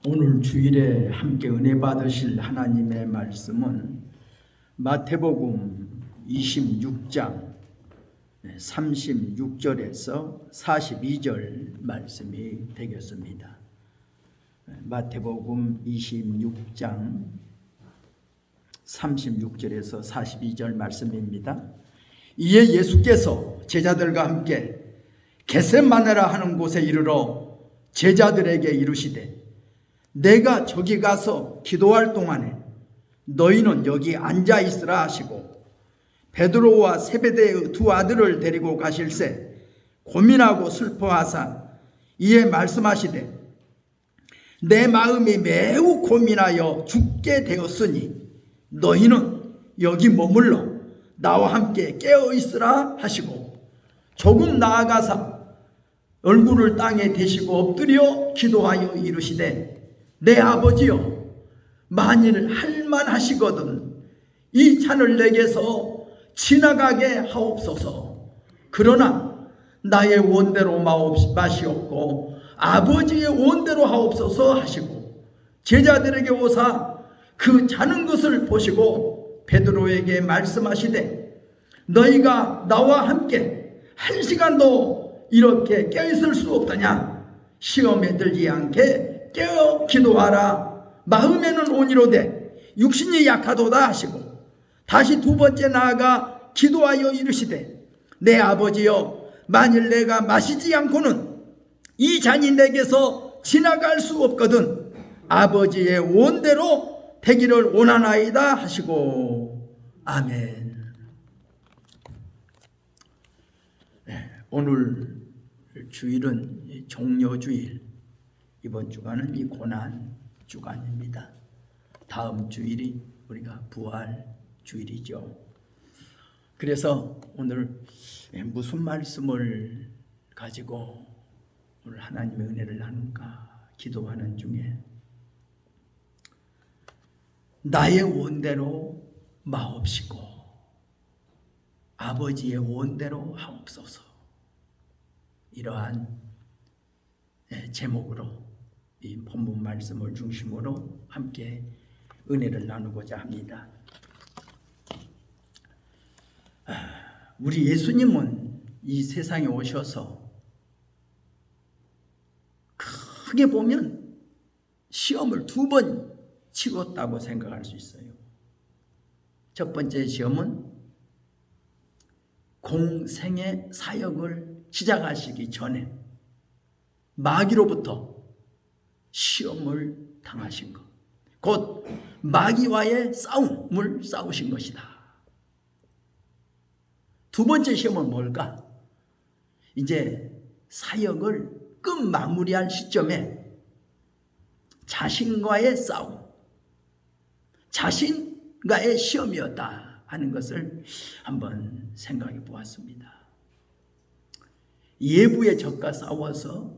오늘 주일에 함께 은혜 받으실 하나님의 말씀은 마태복음 26장 36절에서 42절 말씀이 되겠습니다. 마태복음 26장 36절에서 42절 말씀입니다. 이에 예수께서 제자들과 함께 겟세마네라 하는 곳에 이르러 제자들에게 이르시되 내가 저기 가서 기도할 동안에 너희는 여기 앉아 있으라 하시고 베드로와 세베대의 두 아들을 데리고 가실새 고민하고 슬퍼하사 이에 말씀하시되 내 마음이 매우 고민하여 죽게 되었으니 너희는 여기 머물러 나와 함께 깨어 있으라 하시고 조금 나아가사 얼굴을 땅에 대시고 엎드려 기도하여 이르시되 내 아버지여 만일 할만하시거든 이 잔을 내게서 지나가게 하옵소서. 그러나 나의 원대로 마시옵고 아버지의 원대로 하옵소서 하시고 제자들에게 오사 그 자는 것을 보시고 베드로에게 말씀하시되 너희가 나와 함께 1시간도 이렇게 깨어있을 수 없더냐. 시험에 들지 않게 깨어 기도하라. 마음에는 온이로되 육신이 약하도다 하시고 다시 두 번째 나아가 기도하여 이르시되 내 아버지여 만일 내가 마시지 않고는 이 잔이 내게서 지나갈 수 없거든 아버지의 원대로 되기를 원하나이다 하시고 아멘. 오늘 주일은 종려주일, 이번 주간은 이 고난 주간입니다. 다음 주일이 우리가 부활 주일이죠. 그래서 오늘 무슨 말씀을 가지고 오늘 하나님의 은혜를 나눌까 기도하는 중에 나의 원대로 마옵시고 아버지의 원대로 하옵소서, 이러한 제목으로 이 본문 말씀을 중심으로 함께 은혜를 나누고자 합니다. 우리 예수님은 이 세상에 오셔서 크게 보면 시험을 2번 치렀다고 생각할 수 있어요. 첫 번째 시험은 공생의 사역을 시작하시기 전에 마귀로부터 시험을 당하신 것, 곧 마귀와의 싸움을 싸우신 것이다. 두 번째 시험은 뭘까? 이제 사역을 끝 마무리할 시점에 자신과의 싸움, 자신과의 시험이었다 하는 것을 한번 생각해 보았습니다. 예부의 적과 싸워서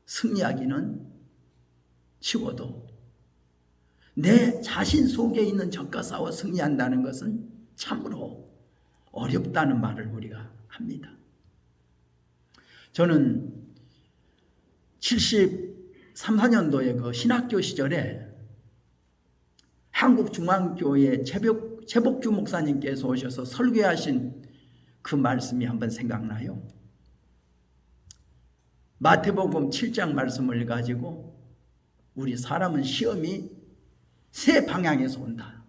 승리하기는 쉬워도 내 자신 속에 있는 적과 싸워 승리한다는 것은 참으로 어렵다는 말을 우리가 합니다. 저는 73, 4년도에 그 신학교 시절에 한국중앙교회 최복주 목사님께서 오셔서 설교하신 그 말씀이 한번 생각나요. 마태복음 7장 말씀을 가지고 우리 사람은 시험이 3 방향에서 온다.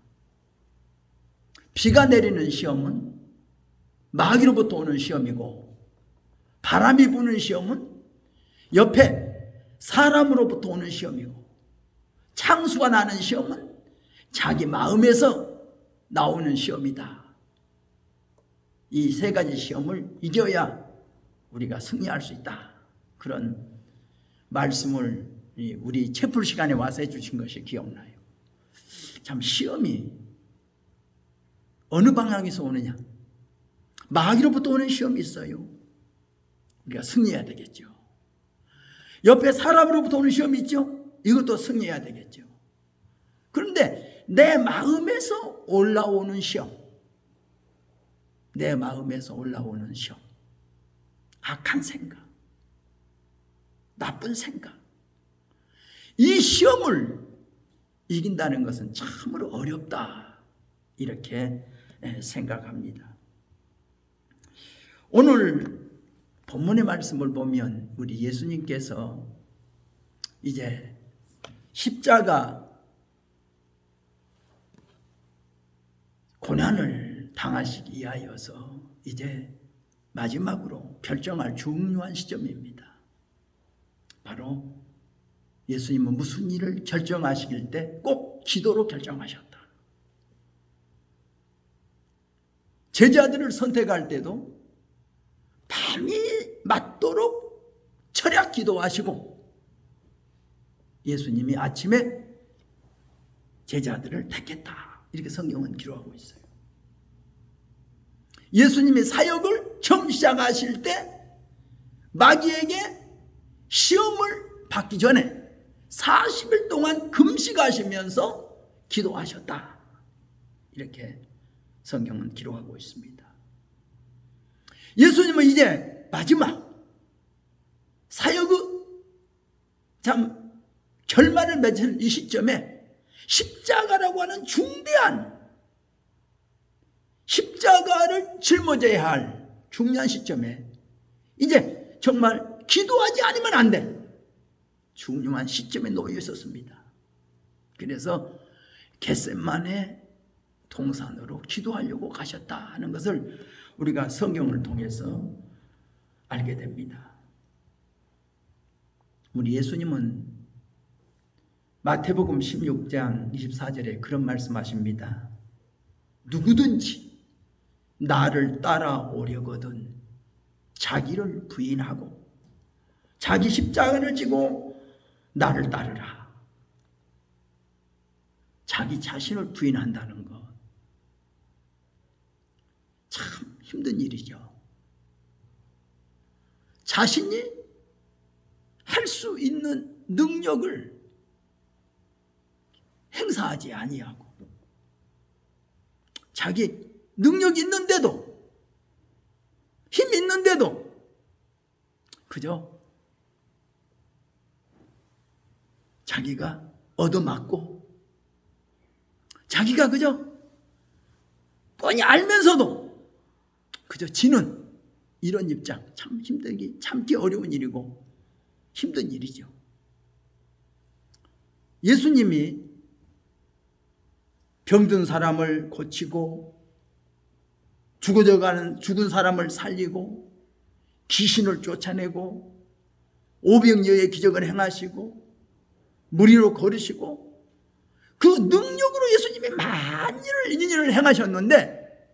비가 내리는 시험은 마귀로부터 오는 시험이고, 바람이 부는 시험은 옆에 사람으로부터 오는 시험이고, 창수가 나는 시험은 자기 마음에서 나오는 시험이다. 이 3가지 시험을 이겨야 우리가 승리할 수 있다. 그런 말씀을 우리 채플 시간에 와서 해주신 것이 기억나요. 참 시험이 어느 방향에서 오느냐, 마귀로부터 오는 시험이 있어요. 우리가 승리해야 되겠죠. 옆에 사람으로부터 오는 시험이 있죠. 이것도 승리해야 되겠죠. 그런데 내 마음에서 올라오는 시험, 내 마음에서 올라오는 시험, 악한 생각, 나쁜 생각, 이 시험을 이긴다는 것은 참으로 어렵다, 이렇게 생각합니다. 오늘 본문의 말씀을 보면 우리 예수님께서 이제 십자가 고난을 당하시기 위하여서 이제 마지막으로 결정할 중요한 시점입니다. 바로 예수님은 무슨 일을 결정하시길 때 꼭 기도로 결정하셨다. 제자들을 선택할 때도 밤이 맞도록 철야 기도하시고 예수님이 아침에 제자들을 택했다, 이렇게 성경은 기록하고 있어요. 예수님이 사역을 처음 시작하실 때 마귀에게 시험을 받기 전에 40일 동안 금식하시면서 기도하셨다, 이렇게 성경은 기록하고 있습니다. 예수님은 이제 마지막 사역의 참 결말을 맺은 이 시점에 십자가라고 하는 중대한 십자가를 짊어져야 할 중요한 시점에 이제 정말 기도하지 않으면 안 돼, 중요한 시점에 놓여 있었습니다. 그래서 겟세마네 동산으로 기도하려고 가셨다 하는 것을 우리가 성경을 통해서 알게 됩니다. 우리 예수님은 마태복음 16장 24절에 그런 말씀하십니다. 누구든지 나를 따라오려거든 자기를 부인하고 자기 십자가를 지고 나를 따르라. 자기 자신을 부인한다는 것, 참 힘든 일이죠. 자신이 할 수 있는 능력을 행사하지 아니하고 자기 능력이 있는데도, 힘이 있는데도 그저 자기가 얻어맞고 자기가 그저 뻔히 알면서도 그저 지는 이런 입장, 참 힘들기, 참기 어려운 일이고 힘든 일이죠. 예수님이 병든 사람을 고치고 죽은 사람을 살리고 귀신을 쫓아내고 오병이어의 기적을 행하시고 물 위로 걸으시고 그 능력으로 예수님이 만일을 일을 행하셨는데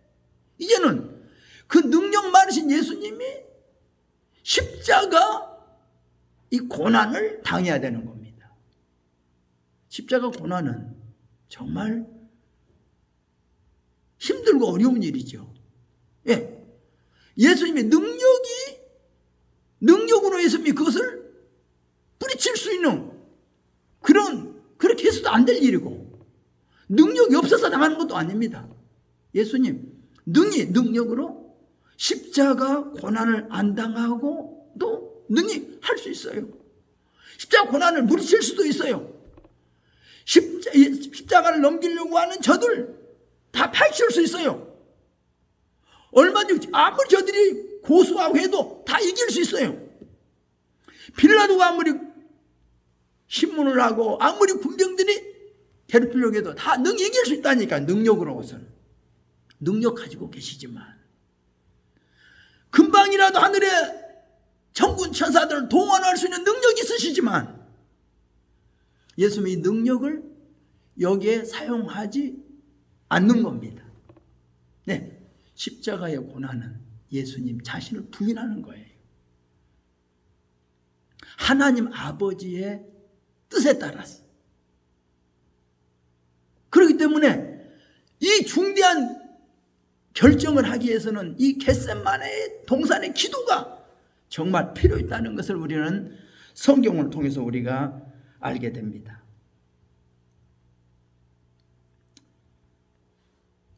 이제는 그 능력 많으신 예수님이 십자가 이 고난을 당해야 되는 겁니다. 십자가 고난은 정말 힘들고 어려운 일이죠. 예. 예수님의 능력으로 예수님이 그것을 뿌리칠 수 있는 그렇게 해서도 안 될 일이고 능력이 없어서 당하는 것도 아닙니다. 예수님 능력으로 십자가 고난을 안 당하고도 능히 할 수 있어요. 십자가 고난을 무리칠 수도 있어요. 십자가를 넘기려고 하는 저들 다 파헤칠 수 있어요. 얼마든지 아무리 저들이 고소하고 해도 다 이길 수 있어요. 빌라도가 아무리 신문을 하고 아무리 군병들이 괴롭히려고 해도 다 능히 이길 수 있다니까. 능력으로서는 능력 가지고 계시지만 금방이라도 하늘에 천군 천사들을 동원할 수 있는 능력이 있으시지만 예수님이 능력을 여기에 사용하지 않는 겁니다. 네, 십자가의 고난은 예수님 자신을 부인하는 거예요. 하나님 아버지의 뜻에 따라서. 그렇기 때문에 이 중대한 결정을 하기 위해서는 이 겟세마네 동산의 기도가 정말 필요 있다는 것을 우리는 성경을 통해서 우리가 알게 됩니다.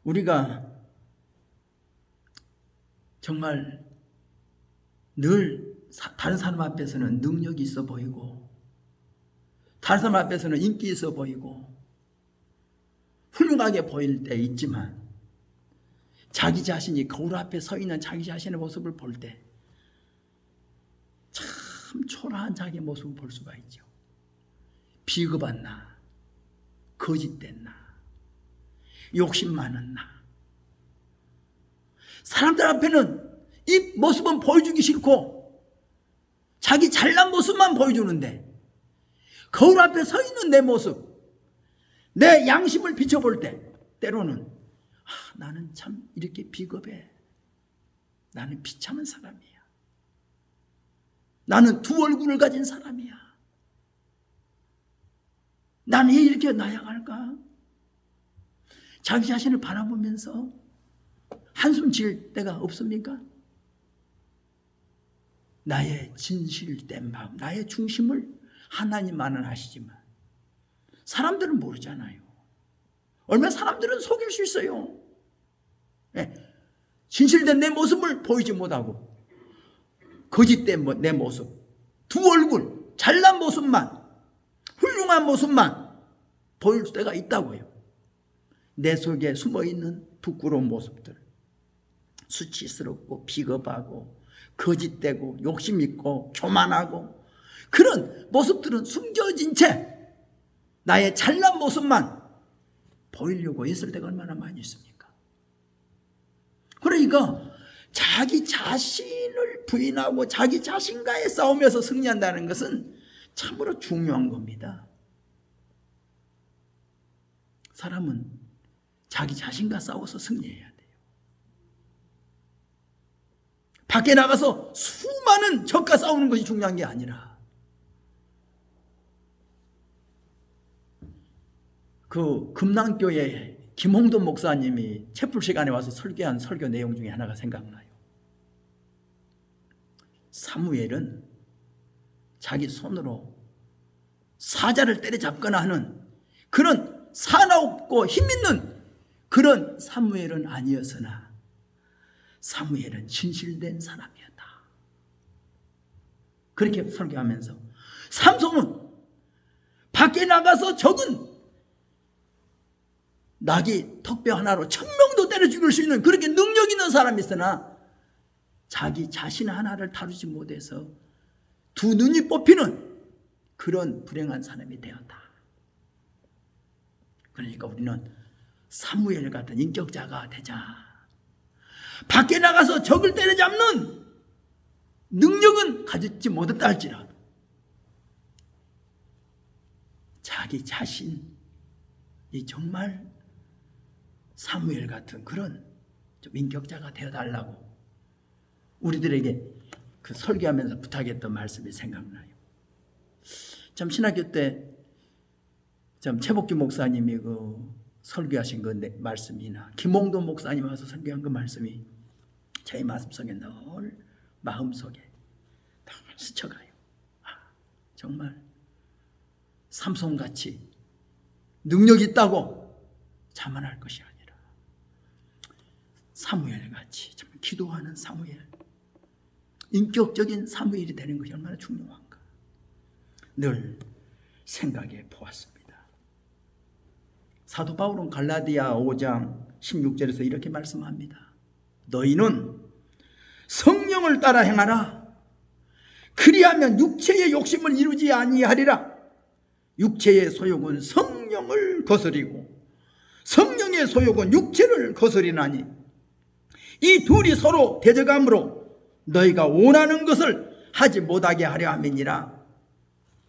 우리가 정말 늘 다른 사람 앞에서는 능력이 있어 보이고 다른 사람 앞에서는 인기 있어 보이고 훌륭하게 보일 때 있지만 자기 자신이 거울 앞에 서 있는 자기 자신의 모습을 볼 때 참 초라한 자기의 모습을 볼 수가 있죠. 비겁한 나, 거짓된 나, 욕심 많은 나. 사람들 앞에는 이 모습은 보여주기 싫고 자기 잘난 모습만 보여주는데 거울 앞에 서 있는 내 모습, 내 양심을 비춰볼 때 때로는 나는 참 이렇게 비겁해. 나는 비참한 사람이야. 나는 두 얼굴을 가진 사람이야. 나는 왜 이렇게 나약할까? 자기 자신을 바라보면서 한숨 질 때가 없습니까? 나의 진실된 마음, 나의 중심을 하나님만은 아시지만 사람들은 모르잖아요. 얼마나 사람들은 속일 수 있어요. 네. 진실된 내 모습을 보이지 못하고 거짓된 내 모습, 두 얼굴, 잘난 모습만, 훌륭한 모습만 보일 때가 있다고요. 내 속에 숨어있는 부끄러운 모습들, 수치스럽고 비겁하고 거짓되고 욕심있고 교만하고 그런 모습들은 숨겨진 채 나의 잘난 모습만 보이려고 했을 때가 얼마나 많이 있습니까? 그러니까 자기 자신을 부인하고 자기 자신과의 싸움에서 승리한다는 것은 참으로 중요한 겁니다. 사람은 자기 자신과 싸워서 승리해야 돼요. 밖에 나가서 수많은 적과 싸우는 것이 중요한 게 아니라 그 금남교회 김홍돈 목사님이 채플 시간에 와서 설교한 설교 내용 중에 하나가 생각나요. 사무엘은 자기 손으로 사자를 때려잡거나 하는 그런 사나웠고 힘있는 그런 사무엘은 아니었으나 사무엘은 진실된 사람이었다. 그렇게 설교하면서 삼손은 밖에 나가서 적은 낙이 턱뼈 하나로 1000명도 때려 죽일 수 있는 그렇게 능력 있는 사람이 있으나 자기 자신 하나를 다루지 못해서 두 눈이 뽑히는 그런 불행한 사람이 되었다. 그러니까 우리는 사무엘 같은 인격자가 되자. 밖에 나가서 적을 때려잡는 능력은 가지지 못했다 할지라도 자기 자신이 정말 사무엘 같은 그런 좀 인격자가 되어달라고 우리들에게 그 설교하면서 부탁했던 말씀이 생각나요. 참 신학교 때 참 최복규 목사님이 그 설교하신 그 말씀이나 김홍돈 목사님 와서 설교한 그 말씀이 제 마음속에 늘 마음속에 다 스쳐가요. 정말 삼손같이 능력 있다고 자만할 것이 아니라 사무엘같이 정말 기도하는 사무엘, 인격적인 사무엘이 되는 것이 얼마나 중요한가 늘 생각해 보았습니다. 사도 바울은 갈라디아 5장 16절에서 이렇게 말씀합니다. 너희는 성령을 따라 행하라. 그리하면 육체의 욕심을 이루지 아니하리라. 육체의 소욕은 성령을 거스리고 성령의 소욕은 육체를 거스리나니 이 둘이 서로 대적함으로 너희가 원하는 것을 하지 못하게 하려 함이니라.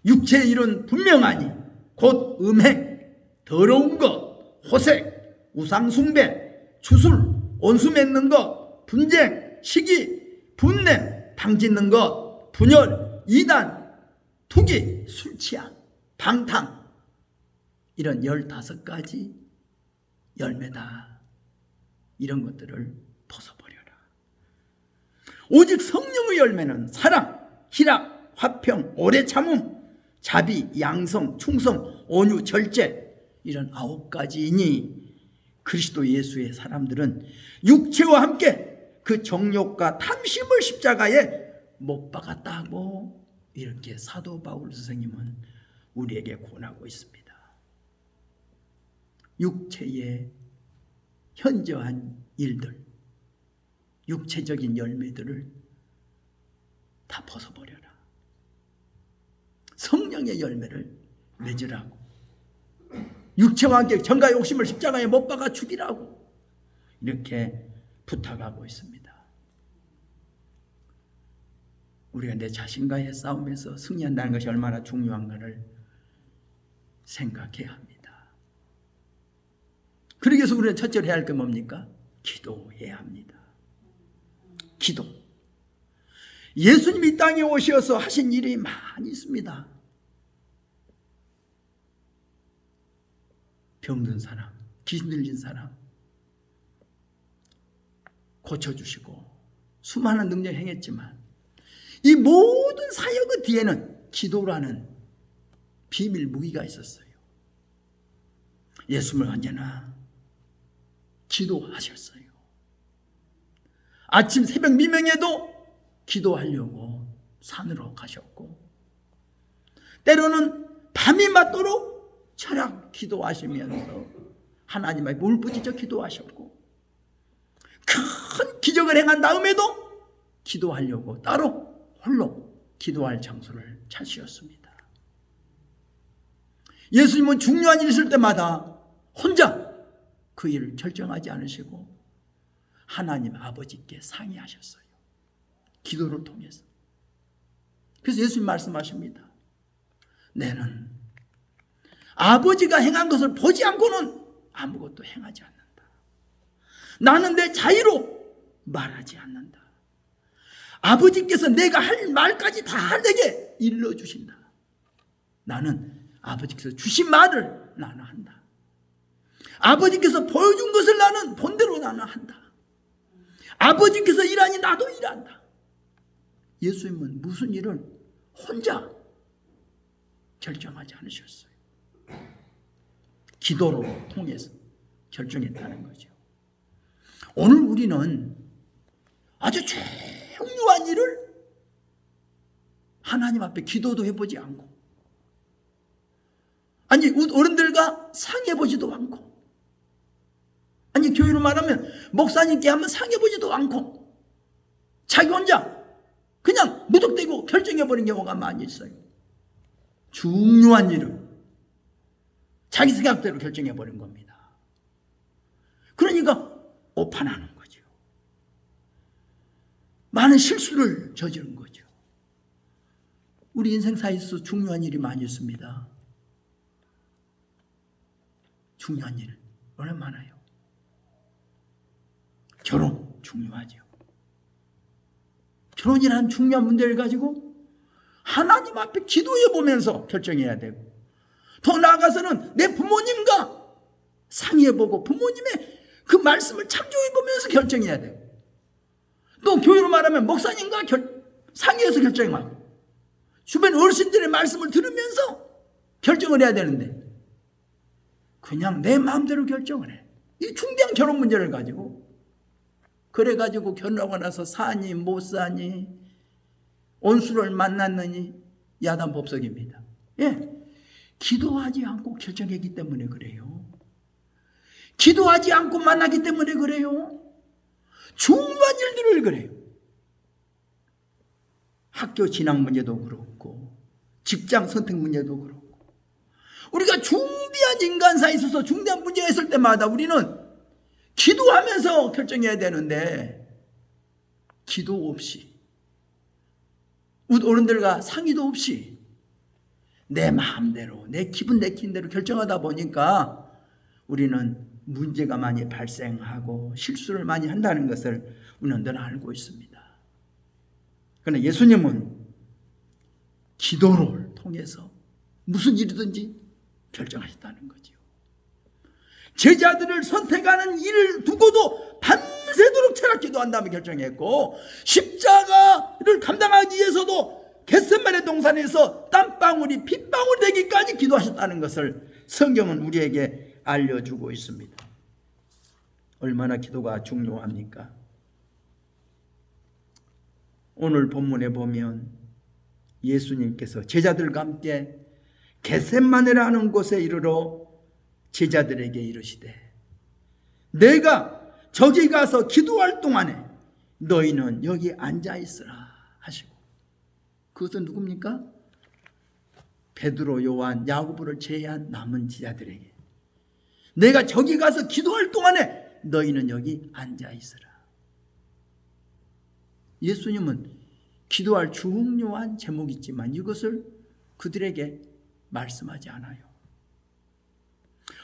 육체의 일은 분명하니 곧 음행, 더러운 것, 호색, 우상숭배, 주술, 온수 맺는 것, 분쟁, 시기, 분냄, 당짓는 것, 분열, 이단, 투기, 술취한, 방탕 이런 15가지 열매다. 이런 것들을 벗어버려라. 오직 성령의 열매는 사랑, 희락, 화평, 오래 참음, 자비, 양성, 충성, 온유, 절제 이런 9가지이니 그리스도 예수의 사람들은 육체와 함께 그 정욕과 탐심을 십자가에 못 박았다고 이렇게 사도 바울 선생님은 우리에게 권하고 있습니다. 육체의 현저한 일들, 육체적인 열매들을 다 벗어버려라. 성령의 열매를 맺으라고. 육체와 함께 정과 욕심을 십자가에 못 박아 죽이라고 이렇게 부탁하고 있습니다. 우리가 내 자신과의 싸움에서 승리한다는 것이 얼마나 중요한가를 생각해야 합니다. 그러기 위해서 우리는 첫째로 해야 할 게 뭡니까? 기도해야 합니다. 기도. 예수님이 이 땅에 오셔서 하신 일이 많이 있습니다. 병든 사람, 귀신 들린 사람 고쳐주시고 수많은 능력 행했지만 이 모든 사역의 뒤에는 기도라는 비밀 무기가 있었어요. 예수님은 언제나 기도하셨어요. 아침 새벽 미명에도 기도하려고 산으로 가셨고, 때로는 밤이 맞도록 철학 기도하시면서 하나님 앞에 울부짖어 기도하셨고, 큰 기적을 행한 다음에도 기도하려고 따로 홀로 기도할 장소를 찾으셨습니다. 예수님은 중요한 일 있을 때마다 혼자 그 일을 결정하지 않으시고 하나님 아버지께 상의하셨어요. 기도를 통해서. 그래서 예수님 말씀하십니다. 내는 아버지가 행한 것을 보지 않고는 아무것도 행하지 않는다. 나는 내 자유로 말하지 않는다. 아버지께서 내가 할 말까지 다 내게 일러주신다. 나는 아버지께서 주신 말을 나는 한다. 아버지께서 보여준 것을 나는 본대로 나는 한다. 아버지께서 일하니 나도 일한다. 예수님은 무슨 일을 혼자 결정하지 않으셨어요. 기도로 통해서 결정했다는 거죠. 오늘 우리는 아주 중요한 일을 하나님 앞에 기도도 해보지 않고, 아니 어른들과 상의해보지도 않고, 아니 교회로 말하면 목사님께 한번 상의해보지도 않고 자기 혼자 그냥 무턱대고 결정해버린 경우가 많이 있어요. 중요한 일을 자기 생각대로 결정해버린 겁니다. 그러니까 오판하는 거죠. 많은 실수를 저지른 거죠. 우리 인생사에서 중요한 일이 많이 있습니다. 중요한 일 얼마나 많아요. 결혼 중요하죠. 결혼이라는 중요한 문제를 가지고 하나님 앞에 기도해 보면서 결정해야 되고, 더 나아가서는 내 부모님과 상의해보고 부모님의 그 말씀을 참조해보면서 결정해야 되고, 또 교회로 말하면 목사님과 상의해서 결정하고, 주변 어르신들의 말씀을 들으면서 결정을 해야 되는데 그냥 내 마음대로 결정을 해. 이 중대한 결혼 문제를 가지고, 그래가지고 결혼하고 나서 사니 못 사니, 온수를 만났느니 야단 법석입니다. 예, 기도하지 않고 결정했기 때문에 그래요. 기도하지 않고 만나기 때문에 그래요. 중요한 일들을 그래요. 학교 진학 문제도 그렇고 직장 선택 문제도 그렇고, 우리가 중대한 인간사에 있어서 중대한 문제가 있을 때마다 우리는 기도하면서 결정해야 되는데, 기도 없이, 어른들과 상의도 없이 내 마음대로 내 기분 내키는 대로 결정하다 보니까 우리는 문제가 많이 발생하고 실수를 많이 한다는 것을 우리는 늘 알고 있습니다. 그러나 예수님은 기도를 통해서 무슨 일이든지 결정하셨다는 거죠. 제자들을 선택하는 일을 두고도 밤새도록 철학 기도한 다음에 결정했고, 십자가를 감당하기 위해서도 겟세마네 동산에서 땀방울이 핏방울 되기까지 기도하셨다는 것을 성경은 우리에게 알려주고 있습니다. 얼마나 기도가 중요합니까? 오늘 본문에 보면 예수님께서 제자들과 함께 겟셋마네라는 곳에 이르러 제자들에게 이르시되 내가 저기 가서 기도할 동안에 너희는 여기 앉아 있으라 하시고, 그것은 누굽니까? 베드로, 요한, 야고보를 제외한 남은 제자들에게 내가 저기 가서 기도할 동안에 너희는 여기 앉아 있으라. 예수님은 기도할 중요한 제목이 있지만 이것을 그들에게 말씀하지 않아요.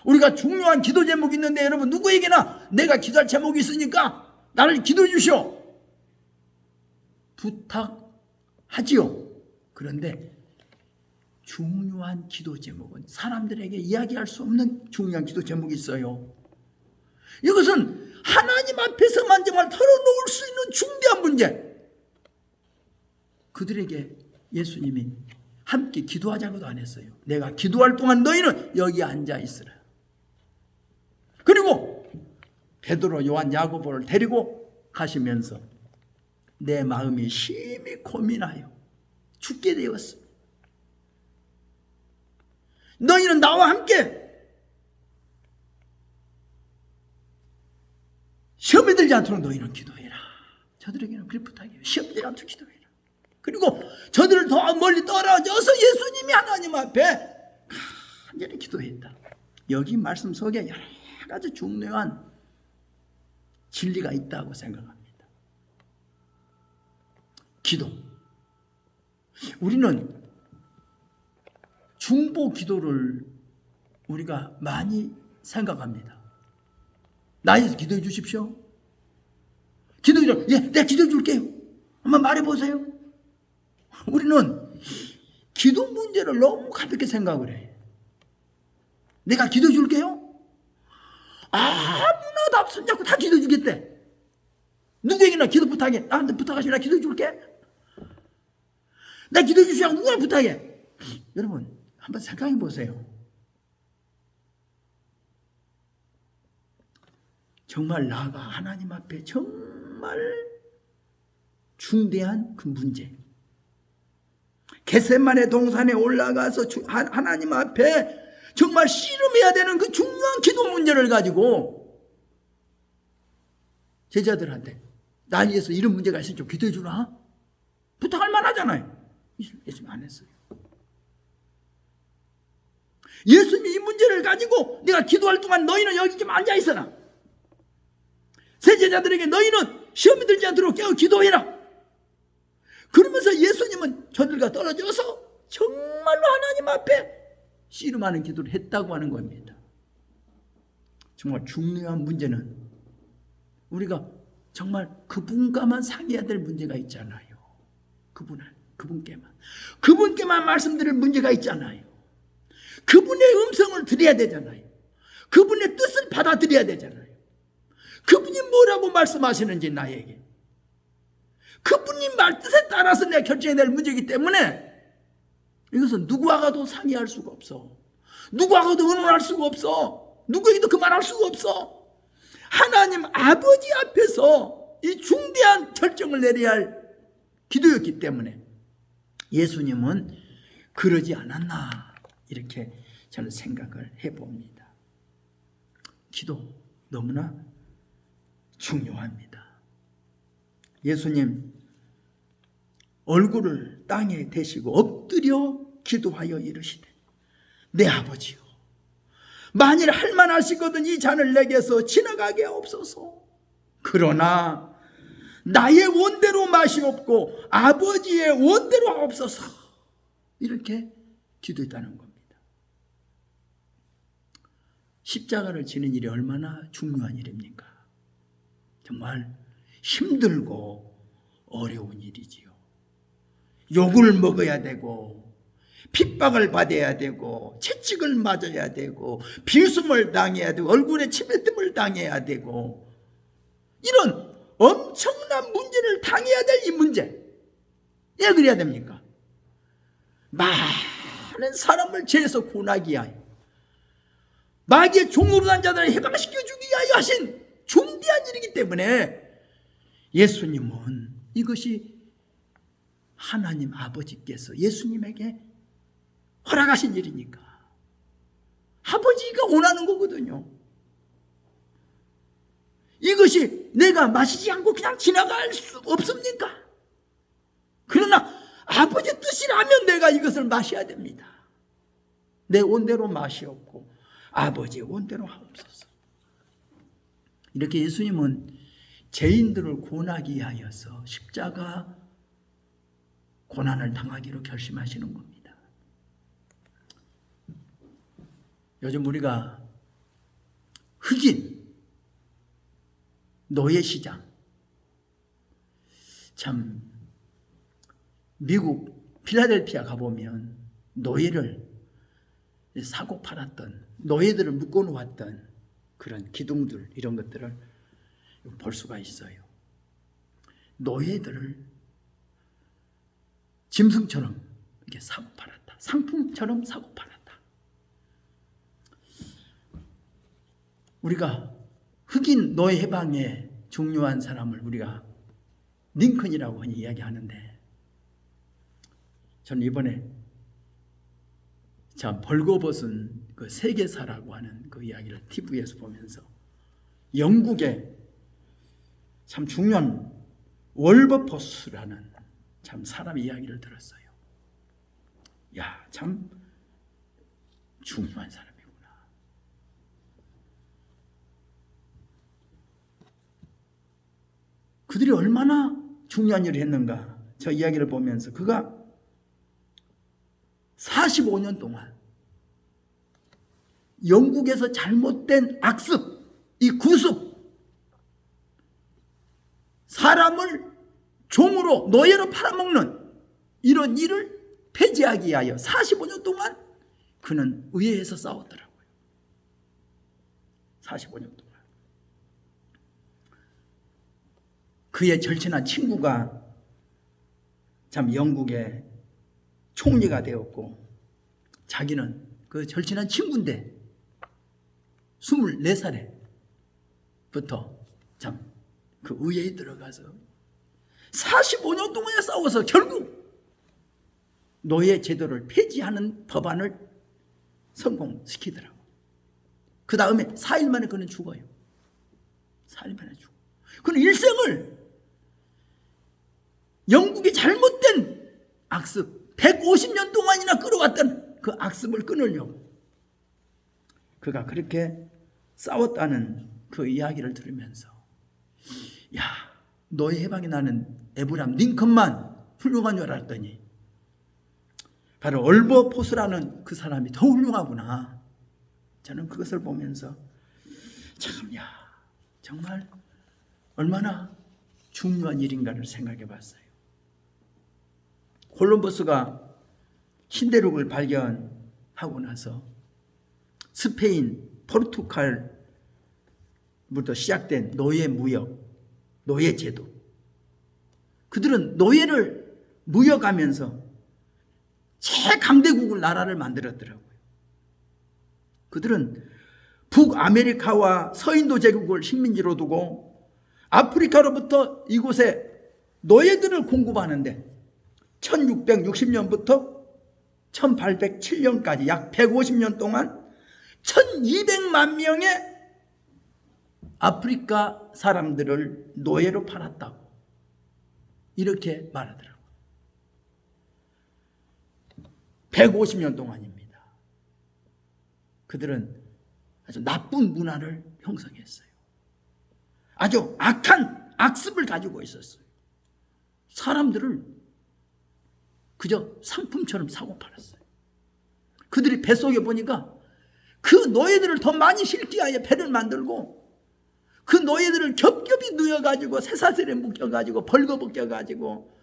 우리가 중요한 기도 제목이 있는데 여러분, 누구에게나 내가 기도할 제목이 있으니까 나를 기도해 주시오 부탁하지요. 그런데 중요한 기도 제목은 사람들에게 이야기할 수 없는 중요한 기도 제목이 있어요. 이것은 하나님 앞에서만 정말 털어놓을 수 있는 중대한 문제. 그들에게 예수님이 함께 기도하자고도 안 했어요. 내가 기도할 동안 너희는 여기 앉아 있으라. 그리고 베드로, 요한, 야고보를 데리고 가시면서 내 마음이 심히 고민하여 죽게 되었습니다. 너희는 나와 함께 시험에 들지 않도록 너희는 기도해라. 저들에게는 그렇게 부탁해요. 시험에 들지 않도록 기도해라. 그리고 저들을 더 멀리 떨어져서 예수님이 하나님 앞에 간절히 기도했다. 여기 말씀 속에 여러 가지 중요한 진리가 있다고 생각합니다. 기도. 우리는 중보 기도를 우리가 많이 생각합니다. 나에서 기도해 주십시오. 기도해 줘. 예, 내가 기도해 줄게요. 한번 말해 보세요. 우리는 기도 문제를 너무 가볍게 생각을 해. 내가 기도해 줄게요. 아무나 다 손잡고 다 기도해 주겠대. 누구에게나 기도 부탁해. 나한테 부탁하시면 나 기도해 줄게. 나 기도해 주시라고 누구나 부탁해. 여러분 한번 생각해 보세요. 정말 나가 하나님 앞에 정말 중대한 그 문제. 겟셋마네 동산에 올라가서 하나님 앞에 정말 씨름해야 되는 그 중요한 기도 문제를 가지고 제자들한테 날 위해서 이런 문제가 있으니 좀 기도해 주라. 부탁할 만하잖아요. 예수님 안 했어요. 예수님이 이 문제를 가지고 내가 기도할 동안 너희는 여기 좀 앉아 있어라. 새 제자들에게 너희는 시험에 들지 않도록 깨어 기도해라. 그러면서 예수님은 저들과 떨어져서 정말로 하나님 앞에 씨름하는 기도를 했다고 하는 겁니다. 정말 중요한 문제는 우리가 정말 그분과만 상의해야 될 문제가 있잖아요. 그분께만 말씀드릴 문제가 있잖아요. 그분의 음성을 들어야 되잖아요. 그분의 뜻을 받아들여야 되잖아요. 그분이 뭐라고 말씀하시는지 나에게 그분이 말뜻에 따라서 내가 결정해야 될 문제이기 때문에 이것은 누구와가도 상의할 수가 없어. 누구와가도 의논할 수가 없어. 누구에게도 그 말할 수가 없어. 하나님 아버지 앞에서 이 중대한 결정을 내려야 할 기도였기 때문에 예수님은 그러지 않았나 이렇게 저는 생각을 해봅니다. 기도 너무나 중요합니다. 예수님 얼굴을 땅에 대시고 엎드려 기도하여 이르시되 내 아버지요 만일 할만하시거든 이 잔을 내게서 지나가게 없소서. 그러나 나의 원대로 마시옵고 아버지의 원대로 하옵소서. 이렇게 기도했다는 겁니다. 십자가를 지는 일이 얼마나 중요한 일입니까? 정말 힘들고 어려운 일이지요. 욕을 먹어야 되고 핍박을 받아야 되고 채찍을 맞아야 되고 비웃음을 당해야 되고 얼굴에 침뱉음을 당해야 되고 이런 엄청난 문제를 당해야 될 이 문제. 왜 그래야 됩니까? 많은 사람을 죄에서 구원하기 위하여 마귀의 종으로 난 자들을 해방시켜주기 위하여 하신 중대한 일이기 때문에 예수님은 이것이 하나님 아버지께서 예수님에게 허락하신 일이니까. 아버지가 원하는 거거든요. 이것이 내가 마시지 않고 그냥 지나갈 수 없습니까? 그러나 아버지 뜻이라면 내가 이것을 마셔야 됩니다. 내 원대로 마시옵고 아버지의 원대로 하옵소서. 이렇게 예수님은 죄인들을 구원하기 위하여서 십자가 고난을 당하기로 결심하시는 겁니다. 요즘 우리가 흑인 노예시장, 참 미국 필라델피아 가보면 노예를 사고 팔았던, 노예들을 묶어놓았던 그런 기둥들, 이런 것들을 볼 수가 있어요. 노예들을 짐승처럼 이렇게 사고 팔았다. 상품처럼 사고 팔았다. 우리가 흑인 노예 해방에 중요한 사람을 우리가 링컨이라고 이야기하는데, 저는 이번에 참 벌거벗은 그 세계사라고 하는 그 이야기를 TV에서 보면서 영국의 참 중요한 월버포스라는 참 사람 이야기를 들었어요. 야, 참 중요한 사람이구나. 그들이 얼마나 중요한 일을 했는가. 저 이야기를 보면서 그가 45년 동안 영국에서 잘못된 악습, 이 구습, 사람을 종으로 노예로 팔아먹는 이런 일을 폐지하기 위하여 45년 동안 그는 의회에서 싸웠더라고요. 45년 동안. 그의 절친한 친구가 참 영국의 총리가 되었고, 자기는 그 절친한 친구인데 24살에부터 참 그 의회에 들어가서 45년 동안에 싸워서 결국 노예 제도를 폐지하는 법안을 성공시키더라고. 그 다음에 4일 만에 그는 죽어요. 4일 만에 죽어. 그는 일생을 영국의 잘못된 악습, 150년 동안이나 끌어왔던 그 악습을 끊으려고 그가 그렇게 싸웠다는 그 이야기를 들으면서, 야, 노예 해방이 나는 에브람 링컨만 훌륭한 줄 알았더니 바로 월버포스라는 그 사람이 더 훌륭하구나. 저는 그것을 보면서 참, 야, 정말 얼마나 중요한 일인가를 생각해 봤어요. 콜럼버스가 신대륙을 발견하고 나서 스페인, 포르투갈부터 시작된 노예 무역, 노예 제도, 그들은 노예를 무역하면서 최강대국을 나라를 만들었더라고요. 그들은 북아메리카와 서인도 제국을 식민지로 두고 아프리카로부터 이곳에 노예들을 공급하는데 1660년부터 1807년까지 약 150년 동안 1200만 명의 아프리카 사람들을 노예로 팔았다고 이렇게 말하더라고요. 150년 동안입니다. 그들은 아주 나쁜 문화를 형성했어요. 아주 악한 악습을 가지고 있었어요. 사람들을 그저 상품처럼 사고 팔았어요. 그들이 뱃속에 보니까 그 노예들을 더 많이 실기 위하여 배를 만들고 그 노예들을 겹겹이 누여가지고 쇠사슬에 묶여가지고 벌거벗겨가지고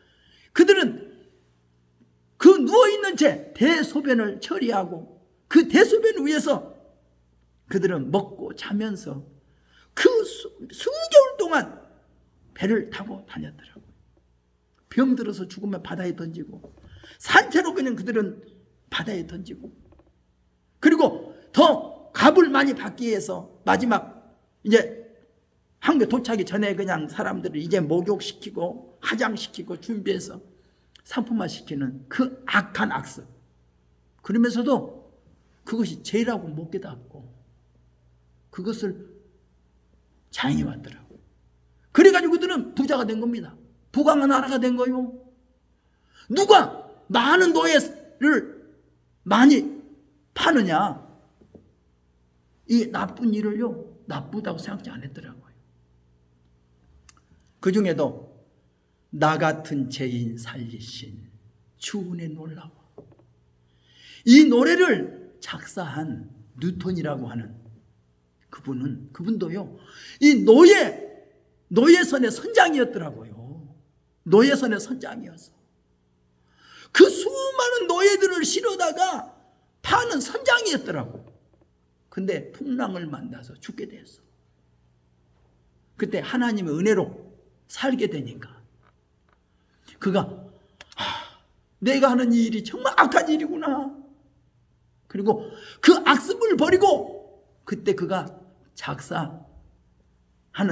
그들은 그 누워있는 채 대소변을 처리하고 그 대소변 위에서 그들은 먹고 자면서 그 수개월 동안 배를 타고 다녔더라고요. 병들어서 죽으면 바다에 던지고 산채로 그냥 그들은 바다에 던지고, 그리고 더 값을 많이 받기 위해서 마지막 이제 한국에 도착하기 전에 그냥 사람들을 이제 목욕시키고 화장시키고 준비해서 상품화시키는 그 악한 악습, 그러면서도 그것이 죄라고 못 깨닫고 그것을 자행해 왔더라고요. 그래가지고 그들은 부자가 된 겁니다. 부강한 나라가 된 거요. 누가 많은 노예를 많이 파느냐, 이 나쁜 일을요 나쁘다고 생각지 안 했더라고요. 그 중에도 나 같은 죄인 살리신 주은혜 놀라워. 이 노래를 작사한 뉴턴이라고 하는 그분도요 이 노예선의 선장이었더라고요. 노예선의 선장이었어. 그 수많은 노예들을 실어다가 파는 선장이었더라고요. 근데 풍랑을 만나서 죽게 됐어. 그때 하나님의 은혜로 살게 되니까 그가 내가 하는 이 일이 정말 악한 일이구나. 그리고 그 악습을 버리고 그때 그가 작사하는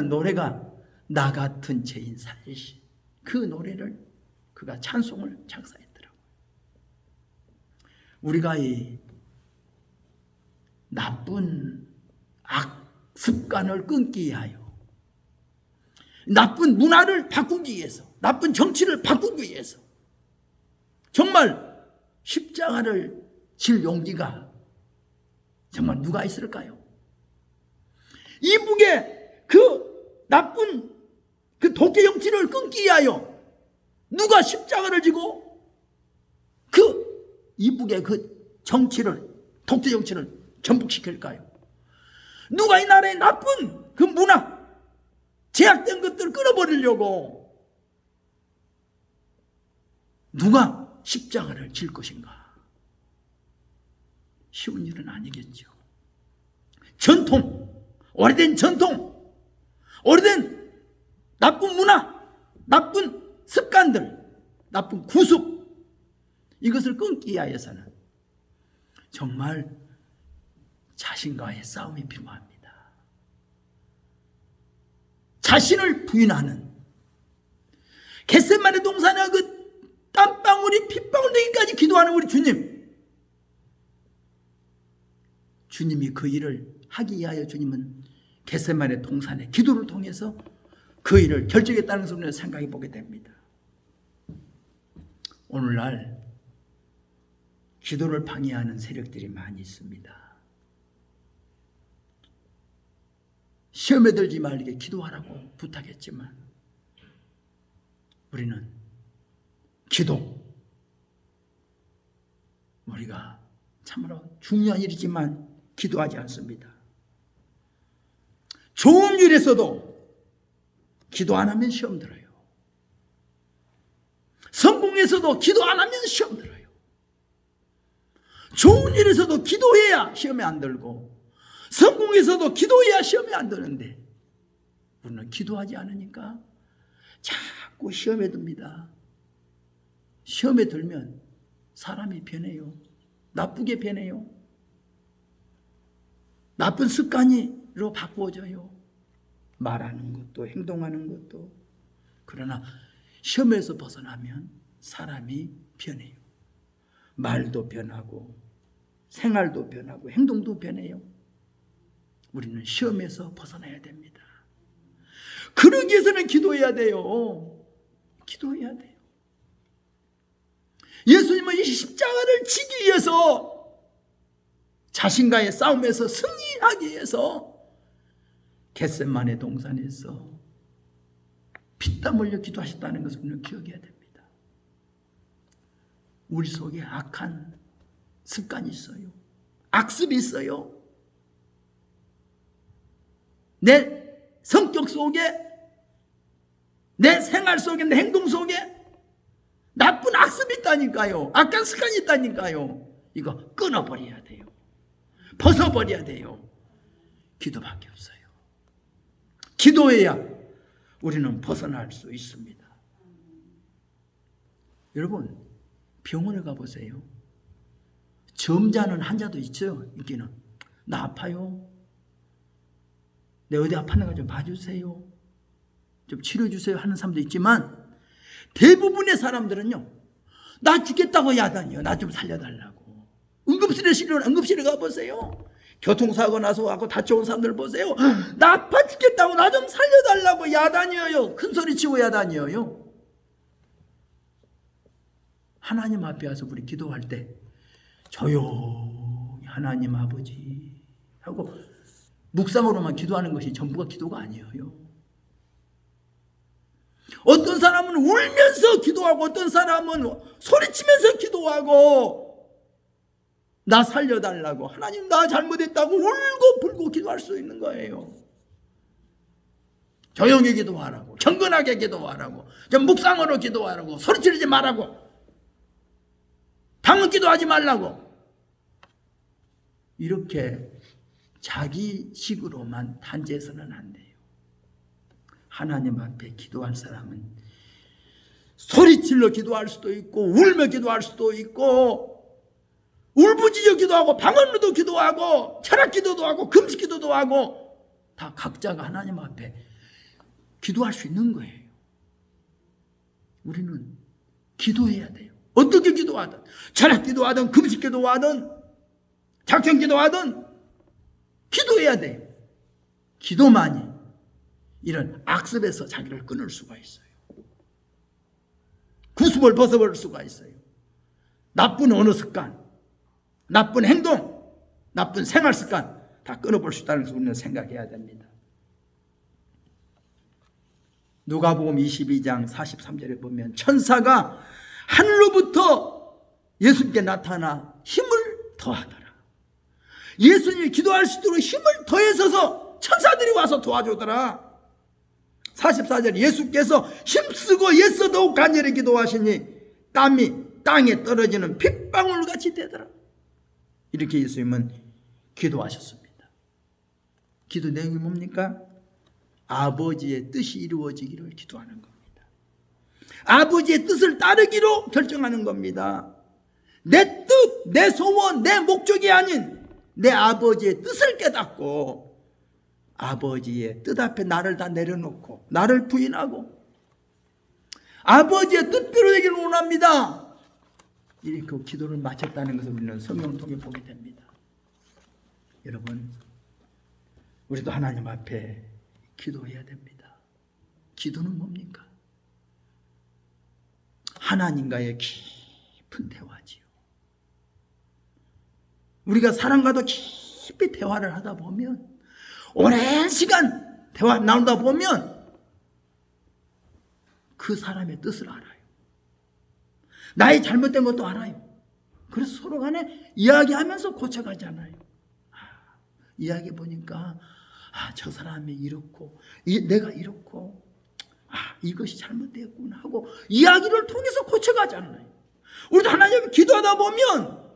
노래가 나 같은 죄인 살리신 그 노래를 그가 찬송을 작사했더라고요. 우리가 이 나쁜 악습관을 끊기 위하여 나쁜 문화를 바꾸기 위해서 나쁜 정치를 바꾸기 위해서 정말 십자가를 질 용기가 정말 누가 있을까요? 이북의 그 나쁜 그 독재 정치를 끊기 위하여 누가 십자가를 지고 그 이북의 그 정치를 독재 정치를 전복시킬까요? 누가 이 나라의 나쁜 그 문화 제약된 것들을 끊어버리려고 누가 십자가를 질 것인가? 쉬운 일은 아니겠죠. 전통, 오래된 전통, 오래된 나쁜 문화, 나쁜 습관들, 나쁜 구습, 이것을 끊기 위하여서는 정말 자신과의 싸움이 필요합니다. 자신을 부인하는 겟세마네 동산의 그 땀방울이 핏방울 되기까지 기도하는 우리 주님이 그 일을 하기 위하여 주님은 겟세마네 동산의 기도를 통해서 그 일을 결정했다는 것을 우리는 생각해 보게 됩니다. 오늘날 기도를 방해하는 세력들이 많이 있습니다. 시험에 들지 말게 기도하라고 부탁했지만 우리는 기도, 우리가 참으로 중요한 일이지만 기도하지 않습니다. 좋은 일에서도 기도 안 하면 시험 들어요. 성공에서도 기도 안 하면 시험 들어요. 좋은 일에서도 기도해야 시험에 안 들고 성공에서도 기도해야 시험에 안 드는데 우리는 기도하지 않으니까 자꾸 시험에 듭니다. 시험에 들면 사람이 변해요. 나쁘게 변해요. 나쁜 습관으로 바꾸어져요. 말하는 것도 행동하는 것도. 그러나 시험에서 벗어나면 사람이 변해요. 말도 변하고 생활도 변하고 행동도 변해요. 우리는 시험에서 벗어나야 됩니다. 그러기 위해서는 기도해야 돼요. 기도해야 돼요. 예수님은 이 십자가를 지기 위해서 자신과의 싸움에서 승리하기 위해서 겟세마네 동산에서 피땀 흘려 기도하셨다는 것을 우리는 기억해야 됩니다. 우리 속에 악한 습관이 있어요. 악습이 있어요. 내 성격 속에, 내 생활 속에, 내 행동 속에 나쁜 악습이 있다니까요. 악한 습관이 있다니까요. 이거 끊어버려야 돼요. 벗어버려야 돼요. 기도밖에 없어요. 기도해야 우리는 벗어날 수 있습니다. 여러분, 병원에 가보세요. 점잖은 환자도 있죠. 인기는. 나 아파요. 내 어디 아팠는가 좀 봐주세요. 좀 치료해주세요 하는 사람도 있지만 대부분의 사람들은요. 나 죽겠다고 야단이요. 나 좀 살려달라고. 응급실에 실려 응급실에 가보세요. 교통사고 나서 와서 다쳐온 사람들 보세요. 나 아파 죽겠다고 나 좀 살려달라고 야단이에요. 큰소리치고 야단이에요. 하나님 앞에 와서 우리 기도할 때 조용히 하나님 아버지 하고 묵상으로만 기도하는 것이 전부가 기도가 아니에요. 어떤 사람은 울면서 기도하고 어떤 사람은 소리치면서 기도하고 나 살려달라고 하나님 나 잘못했다고 울고 불고 기도할 수 있는 거예요. 조용히 기도하라고 경건하게 기도하라고 좀 묵상으로 기도하라고 소리 지르지 말라고 방언 기도하지 말라고 이렇게 자기식으로만 단죄해서는 안 돼요. 하나님 앞에 기도할 사람은 소리질러 기도할 수도 있고 울며 기도할 수도 있고 울부짖어 기도하고 방언으로도 기도하고 철학 기도도 하고 금식 기도도 하고 다 각자가 하나님 앞에 기도할 수 있는 거예요. 우리는 기도해야 돼요. 어떻게 기도하든 철학 기도하든 금식 기도하든 작정 기도하든 기도해야 돼요. 기도만이 이런 악습에서 자기를 끊을 수가 있어요. 구습을 벗어버릴 수가 있어요. 나쁜 언어 습관, 나쁜 행동, 나쁜 생활 습관 다 끊어볼 수 있다는 것을 우리는 생각해야 됩니다. 누가복음 22장 43절에 보면 천사가 하늘로부터 예수님께 나타나 힘을 더하더라. 예수님이 기도할 수 있도록 힘을 더해서서 천사들이 와서 도와주더라. 44절 예수께서 힘쓰고 애써 더욱 간절히 기도하시니 땀이 땅에 떨어지는 핏방울같이 되더라. 이렇게 예수님은 기도하셨습니다. 기도 내용이 뭡니까? 아버지의 뜻이 이루어지기를 기도하는 겁니다. 아버지의 뜻을 따르기로 결정하는 겁니다. 내 뜻, 내 소원, 내 목적이 아닌 내 아버지의 뜻을 깨닫고 아버지의 뜻 앞에 나를 다 내려놓고 나를 부인하고 아버지의 뜻대로 되기를 원합니다. 이렇게 기도를 마쳤다는 것을 우리는 성경 통해 보게 됩니다. 여러분, 우리도 하나님 앞에 기도해야 됩니다. 기도는 뭡니까? 하나님과의 깊은 대화지요. 우리가 사람과도 깊이 대화를 하다 보면 오랜 시간 대화 나누다 보면 그 사람의 뜻을 알아요. 나의 잘못된 것도 알아요. 그래서 서로 간에 이야기하면서 고쳐가잖아요. 이야기해 보니까 저 사람이 이렇고 내가 이렇고 이것이 잘못되었구나 하고 이야기를 통해서 고쳐가잖아요. 우리도 하나님 기도하다 보면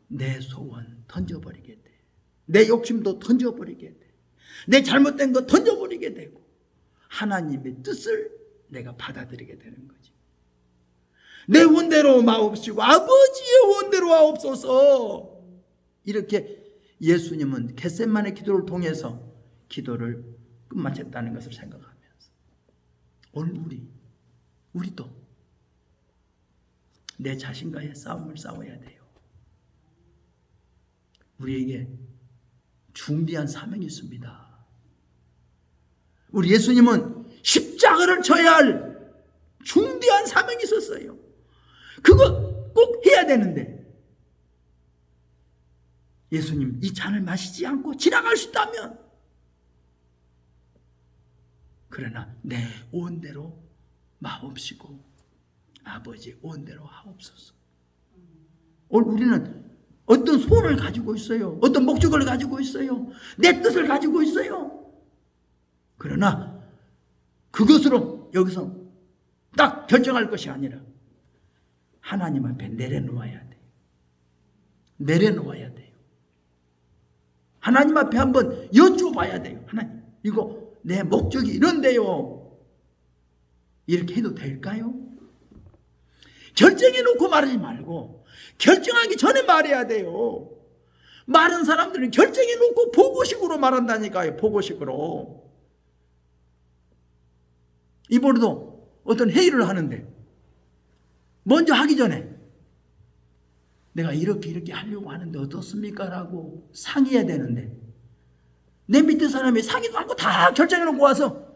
내 소원 던져버리게 돼. 내 욕심도 던져버리게 돼. 내 잘못된 거 던져버리게 되고 하나님의 뜻을 내가 받아들이게 되는 거지. 내 원대로 마옵시고 아버지의 원대로 하옵소서. 이렇게 예수님은 겟세마네 기도를 통해서 기도를 끝마쳤다는 것을 생각하면서 오늘 우리도 내 자신과의 싸움을 싸워야 돼요. 우리에게 중대한 사명이 있습니다. 우리 예수님은 십자가를 져야 할 중대한 사명이 있었어요. 그거 꼭 해야 되는데 예수님 이 잔을 마시지 않고 지나갈 수 있다면 그러나 내 온대로 마옵시고 아버지 온대로 하옵소서. 오늘 우리는 어떤 소원을 가지고 있어요. 어떤 목적을 가지고 있어요. 내 뜻을 가지고 있어요. 그러나 그것으로 여기서 딱 결정할 것이 아니라 하나님 앞에 내려놓아야 돼요. 내려놓아야 돼요. 하나님 앞에 한번 여쭤봐야 돼요. 하나님, 이거 내 목적이 이런데요. 이렇게 해도 될까요? 결정해놓고 말하지 말고 결정하기 전에 말해야 돼요. 많은 사람들은 결정해놓고 보고식으로 말한다니까요. 보고식으로. 이번에도 어떤 회의를 하는데 먼저 하기 전에 내가 이렇게 하려고 하는데 어떻습니까? 라고 상의해야 되는데 내 밑에 사람이 상의도 않고 다 결정해놓고 와서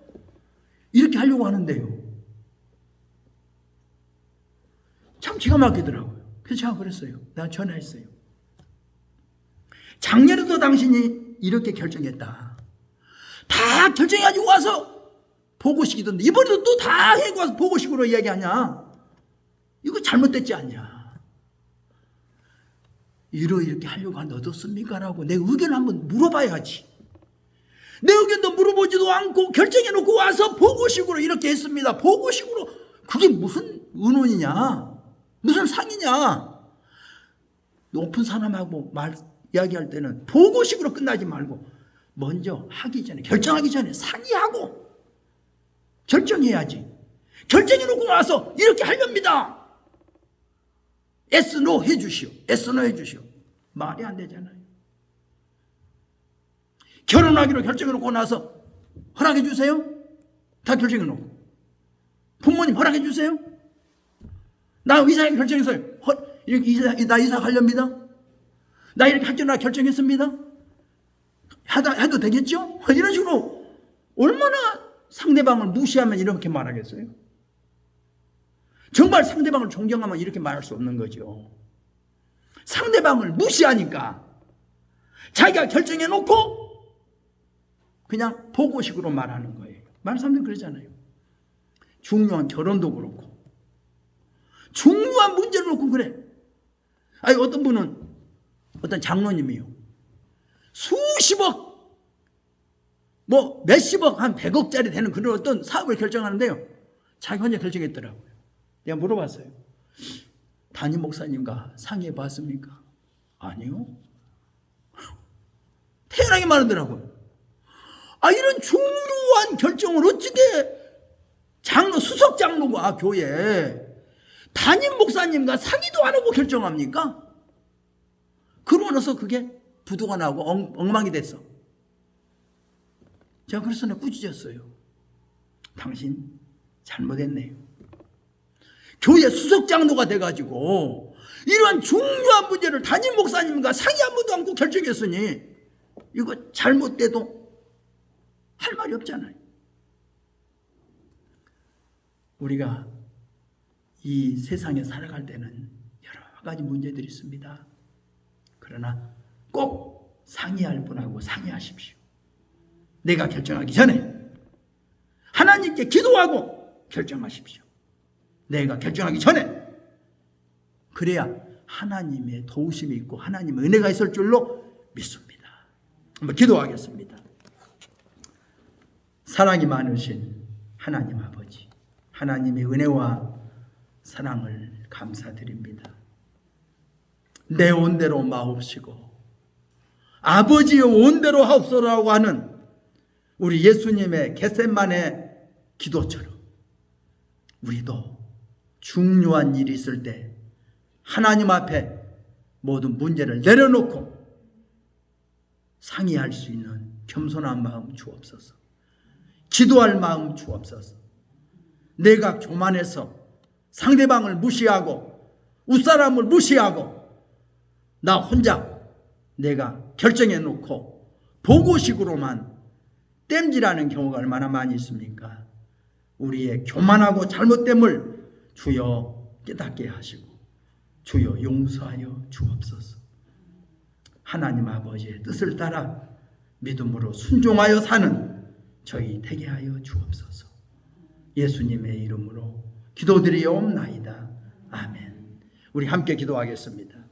이렇게 하려고 하는데요. 참 기가 막히더라고요. 그래서 제가 그랬어요. 내가 전화했어요. 작년에도 당신이 이렇게 결정했다. 다 결정해가지고 와서 보고식이던데 이번에도 또 다 해고 와서 보고식으로 이야기하냐. 이거 잘못됐지 않냐. 이렇게 하려고 하는데 어떻습니까? 라고 내 의견을 한번 물어봐야지. 내 의견도 물어보지도 않고 결정해놓고 와서 보고식으로 이렇게 했습니다. 보고식으로 그게 무슨 의논이냐. 무슨 상이냐. 높은 사람하고 이야기할 때는 보고식으로 끝나지 말고 먼저 하기 전에 결정하기 전에 상의하고 결정해야지. 결정해놓고 나서 이렇게 하렵니다. yes, no 해주시오. yes, no 해주시오. 말이 안 되잖아요. 결혼하기로 결정해놓고 나서 허락해 주세요. 다 결정해놓고 부모님 허락해 주세요. 나 의사에 결정했어요. 나 이사 가렵니다. 나 이렇게 할 줄 나 결정했습니다. 해도 되겠죠? 이런 식으로 얼마나 상대방을 무시하면 이렇게 말하겠어요? 정말 상대방을 존경하면 이렇게 말할 수 없는 거죠. 상대방을 무시하니까 자기가 결정해놓고 그냥 보고식으로 말하는 거예요. 많은 사람들은 그러잖아요. 중요한 결혼도 그렇고 중요한 문제를 놓고 그래. 아니 어떤 분은 어떤 장로님이요. 수십억 뭐 몇십억 한 100억짜리 되는 그런 어떤 사업을 결정하는데요. 자기 혼자 결정했더라고요. 내가 물어봤어요. 담임 목사님과 상의해 봤습니까? 아니요. 태연하게 말하더라고요. 아 이런 중요한 결정을 어떻게 장로 수석 장로가 교회 담임 목사님과 상의도 안 하고 결정합니까? 그러고 나서 그게 부도가 나고 엉망이 됐어. 제가 그래서 내가 꾸짖었어요. 당신 잘못했네요. 교회 수석 장로가 돼가지고 이러한 중요한 문제를 담임 목사님과 상의 한 번도 않고 결정했으니 이거 잘못돼도 할 말이 없잖아요. 우리가 이 세상에 살아갈 때는 여러 가지 문제들이 있습니다. 그러나 꼭 상의할 분하고 상의하십시오. 내가 결정하기 전에 하나님께 기도하고 결정하십시오. 내가 결정하기 전에. 그래야 하나님의 도우심이 있고 하나님의 은혜가 있을 줄로 믿습니다. 한번 기도하겠습니다. 사랑이 많으신 하나님 아버지, 하나님의 은혜와 사랑을 감사드립니다. 내 온대로 마옵시고 아버지의 온대로 하옵소서라고 하는 우리 예수님의 겟세마네 기도처럼 우리도 중요한 일이 있을 때 하나님 앞에 모든 문제를 내려놓고 상의할 수 있는 겸손한 마음 주옵소서. 기도할 마음 주옵소서. 내가 교만해서 상대방을 무시하고 윗사람을 무시하고 나 혼자 내가 결정해 놓고 보고식으로만 땜질하는 경우가 얼마나 많이 있습니까? 우리의 교만하고 잘못됨을 주여 깨닫게 하시고 주여 용서하여 주옵소서. 하나님 아버지의 뜻을 따라 믿음으로 순종하여 사는 저희 되게 하여 주옵소서. 예수님의 이름으로 기도드리옵나이다. 아멘. 우리 함께 기도하겠습니다.